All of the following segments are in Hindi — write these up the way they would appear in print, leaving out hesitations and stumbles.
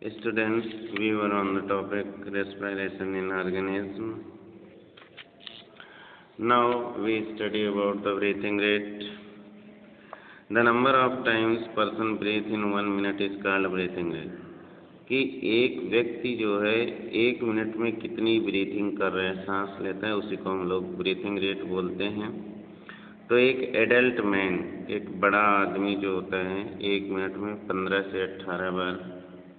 Students, we were on the topic respiration in organism. Now we study about the breathing rate. The number of times person breathe in 1 minute is called breathing rate. कि एक व्यक्ति जो है 1 मिनट में कितनी ब्रीथिंग कर रहे हैं, सांस लेता है, उसी को हम लोग ब्रीथिंग रेट बोलते हैं। तो एक एडल्ट मैन, एक बड़ा आदमी जो होता है 1 मिनट में 15 से 18 बार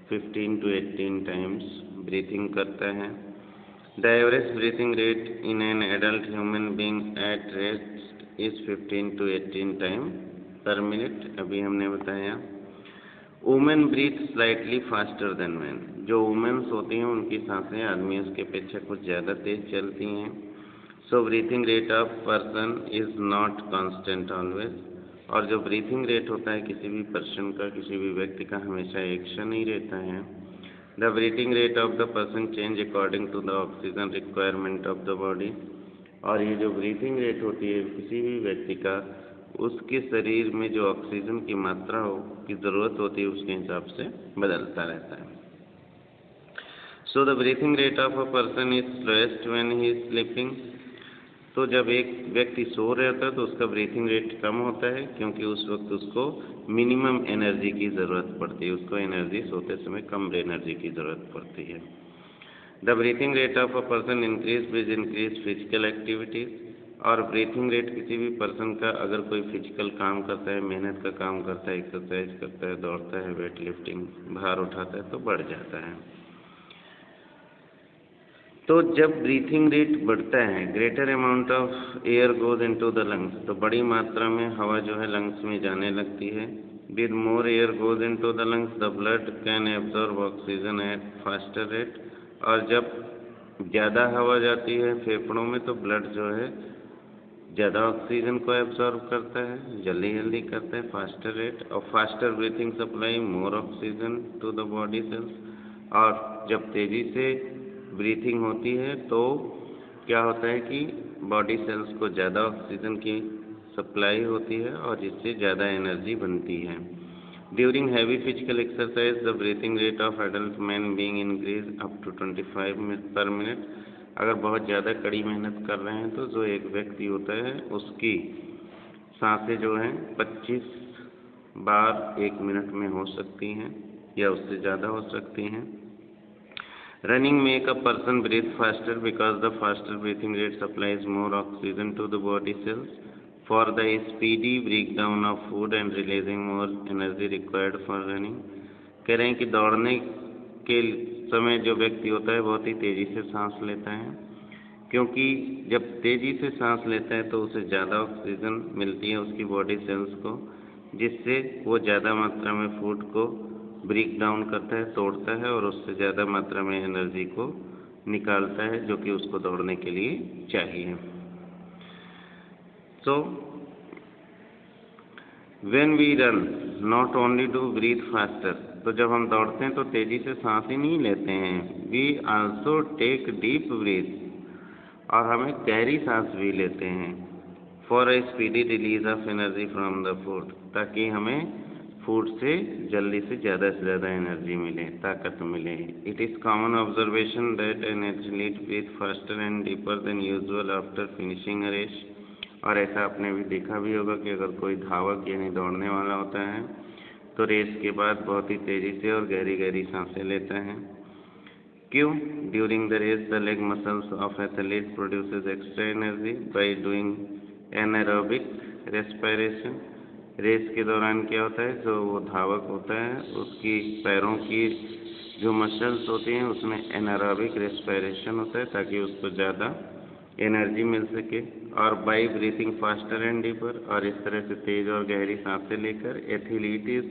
15 to 18 times breathing करता है। The average breathing rate in an adult human being at rest is 15 to 18 times per minute। अभी हमने बताया। Women breathe slightly faster than man. जो वुमेन्स होती हैं उनकी सांसें आदमियों की अपेक्षा कुछ ज़्यादा तेज चलती हैं। So breathing rate of person is not constant always. और जो ब्रीथिंग रेट होता है किसी भी पर्सन का, किसी भी व्यक्ति का, हमेशा एक सा ही रहता है। The breathing rate of the person change according to the oxygen requirement of the body. और ये जो ब्रीथिंग रेट होती है किसी भी व्यक्ति का, उसके शरीर में जो ऑक्सीजन की मात्रा की ज़रूरत होती है उसके हिसाब से बदलता रहता है। So the breathing rate of a person is slowest when he is sleeping. तो जब एक व्यक्ति सो रहा होता है तो उसका ब्रीथिंग रेट कम होता है, क्योंकि उस वक्त उसको मिनिमम एनर्जी की ज़रूरत पड़ती है। उसको एनर्जी सोते समय कम एनर्जी की ज़रूरत पड़ती है। The breathing rate of a person increase with increase physical activities. और ब्रीथिंग रेट किसी भी पर्सन का, अगर कोई फिजिकल काम करता है, मेहनत का काम करता है, एक्सरसाइज करता है, दौड़ता है, वेट लिफ्टिंग, भार उठाता है, तो बढ़ जाता है। तो जब ब्रीथिंग रेट बढ़ता है, greater amount of air goes into the lungs, तो बड़ी मात्रा में हवा जो है लंग्स में जाने लगती है। With more air goes into the lungs the blood can absorb oxygen eight faster rate. और जब ज़्यादा हवा जाती है फेफड़ों में तो ब्लड जो है ज़्यादा ऑक्सीजन को एब्जॉर्ब करता है, जल्दी जल्दी करता है, फास्टर रेट। और faster breathing supply more oxygen to the body cells. और जब तेज़ी से ब्रीथिंग होती है तो क्या होता है कि बॉडी सेल्स को ज़्यादा ऑक्सीजन की सप्लाई होती है और जिससे ज़्यादा एनर्जी बनती है। During heavy physical exercise the breathing rate of adult man being increase up to 25 minute per minute. अगर बहुत ज़्यादा कड़ी मेहनत कर रहे हैं तो जो एक व्यक्ति होता है उसकी सांसें जो हैं 25 बार 1 मिनट में हो सकती हैं या उससे ज़्यादा हो सकती हैं। Running make a person breathe faster because the faster breathing rate supplies more oxygen to the body cells for the speedy breakdown of food and releasing more energy required for running। कह रहे हैं कि दौड़ने के समय जो व्यक्ति होता है बहुत ही तेज़ी से सांस लेता है, क्योंकि जब तेज़ी से सांस लेता है तो उसे ज़्यादा ऑक्सीजन मिलती है उसकी बॉडी सेल्स को, जिससे वो ज़्यादा मात्रा में फूड को ब्रेक डाउन करता है, तोड़ता है और उससे ज़्यादा मात्रा में एनर्जी को निकालता है जो कि उसको दौड़ने के लिए चाहिए। So when we run not only to breathe faster, तो जब हम दौड़ते हैं तो तेज़ी से सांस ही नहीं लेते हैं, we also take deep breath, और हमें गहरी सांस भी लेते हैं। For a speedy release of energy from the food, ताकि हमें फूड से ज़्यादा एनर्जी मिले, ताकत मिले। It is common observation that an athlete breathe faster and deeper than usual after finishing a race. और ऐसा आपने भी देखा भी होगा कि अगर कोई धावक यानी दौड़ने वाला होता है तो रेस के बाद बहुत ही तेज़ी से और गहरी गहरी सांसें लेता है। क्यों? During the race the leg muscles of athlete produces extra energy by doing anaerobic respiration. Race के दौरान क्या होता है, जो वो धावक होता है उसकी पैरों की जो मसल्स होती हैं उसमें एनारोबिक रेस्पिरेशन होता है ताकि उसको ज़्यादा एनर्जी मिल सके। और by breathing faster and deeper, और इस तरह से तेज़ और गहरी सांसें लेकर athlete is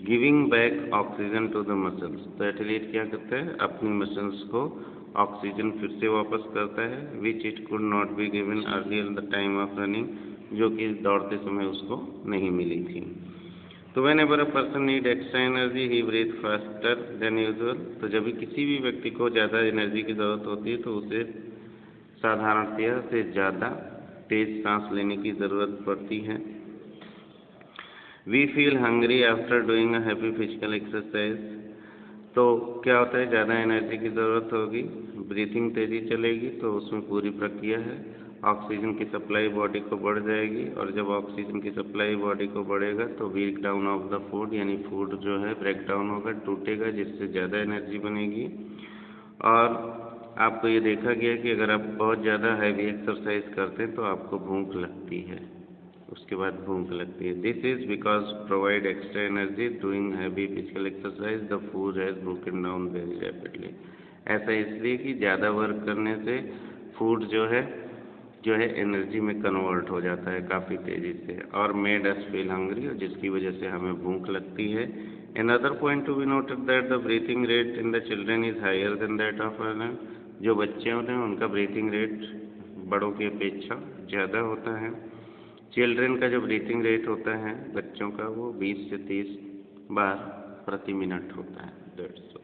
giving back oxygen to the muscles. तो एथलीट क्या करता है, अपनी मसल्स को ऑक्सीजन फिर से वापस करता है, which it could not be given earlier the time of running, जो कि दौड़ते समय उसको नहीं मिली थी। तो whenever a person need extra energy he breathe faster than usual. तो जब भी किसी भी व्यक्ति को ज़्यादा एनर्जी की ज़रूरत होती है तो उसे साधारणतः से ज़्यादा तेज़ सांस लेने की ज़रूरत पड़ती है। We feel hungry after doing a heavy physical exercise. तो क्या होता है, ज़्यादा एनर्जी की ज़रूरत होगी, ब्रीथिंग तेज़ी चलेगी, तो उसमें पूरी प्रक्रिया है, ऑक्सीजन की सप्लाई बॉडी को बढ़ जाएगी, और जब ऑक्सीजन की सप्लाई बॉडी को बढ़ेगा तो break down of the food, यानी फूड जो है ब्रेक डाउन होगा, टूटेगा, जिससे ज़्यादा एनर्जी बनेगी। और आपको ये देखा गया कि अगर आप बहुत ज़्यादा हैवी एक्सरसाइज करते हैं तो आपको भूख लगती है, उसके बाद भूख लगती है। This is because provide extra energy doing heavy physical exercise the food has broken down very rapidly. ऐसा इसलिए कि ज़्यादा वर्क करने से फूड जो है एनर्जी में कन्वर्ट हो जाता है काफ़ी तेज़ी से, और मेड अस फील हंग्री, और जिसकी वजह से हमें भूख लगती है। Another point to be noted that the breathing rate in the children is higher than that of adults। जो बच्चे होते हैं उनका ब्रीथिंग रेट बड़ों की अपेक्षा ज़्यादा होता है। चिल्ड्रन का जो ब्रीथिंग रेट होता है बच्चों का, वो 20 से 30 बार प्रति मिनट होता है। दैट्स